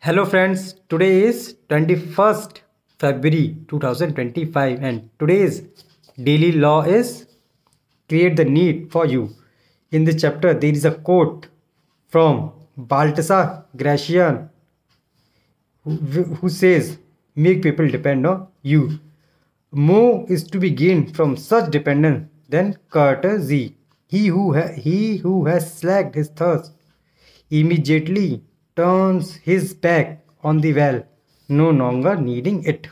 Hello friends, today is 21st February 2025 and today's daily law is create the need for you. In this chapter there is a quote from Baltasar Gracian who says make people depend on you. More is to be gained from such dependence than courtesy. He who has slaked his thirst immediately turns his back on the well, no longer needing it.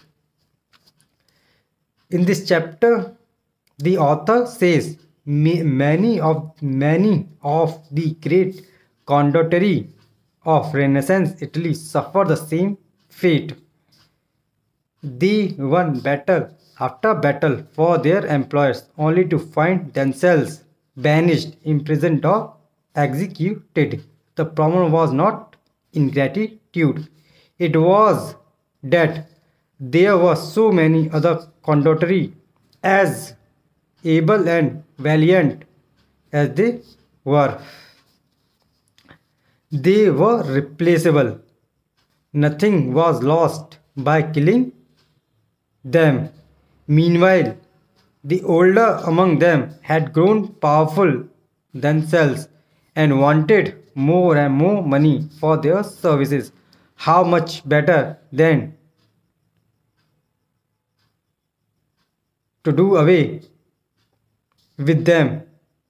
In this chapter, the author says many of the great condottieri of Renaissance Italy suffered the same fate. They won battle after battle for their employers only to find themselves banished, imprisoned, or executed. The problem was not ingratitude, it was that there were so many other condottieri as able and valiant as they were. They were replaceable. Nothing was lost by killing them. Meanwhile, the older among them had grown powerful themselves and wanted more and more money for their services. How much better than to do away with them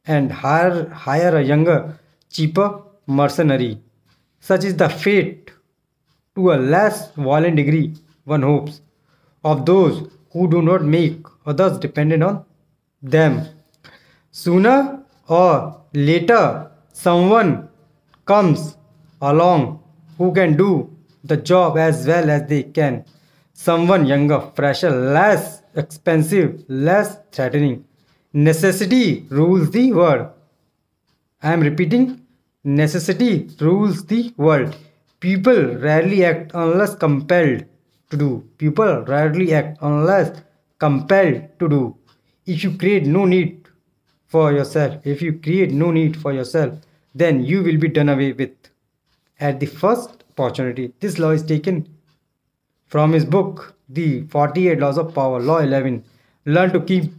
and hire a younger, cheaper mercenary. Such is the fate, to a less violent degree, one hopes, of those who do not make others dependent on them. Sooner or later, someone comes along who can do the job as well as they can. Someone younger, fresher, less expensive, less threatening. Necessity rules the world. I am repeating, necessity rules the world. People rarely act unless compelled to do. People rarely act unless compelled to do. If you create no need for yourself, then you will be done away with at the first opportunity. This law is taken from his book, The 48 Laws of Power, Law 11. Learn to keep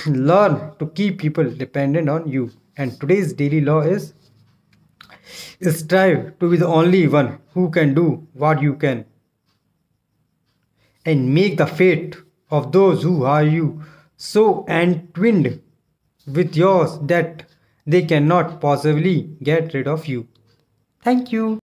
learn to keep people dependent on you. And today's daily law is strive to be the only one who can do what you can and make the fate of those who are you so entwined with yours that they cannot possibly get rid of you. Thank you.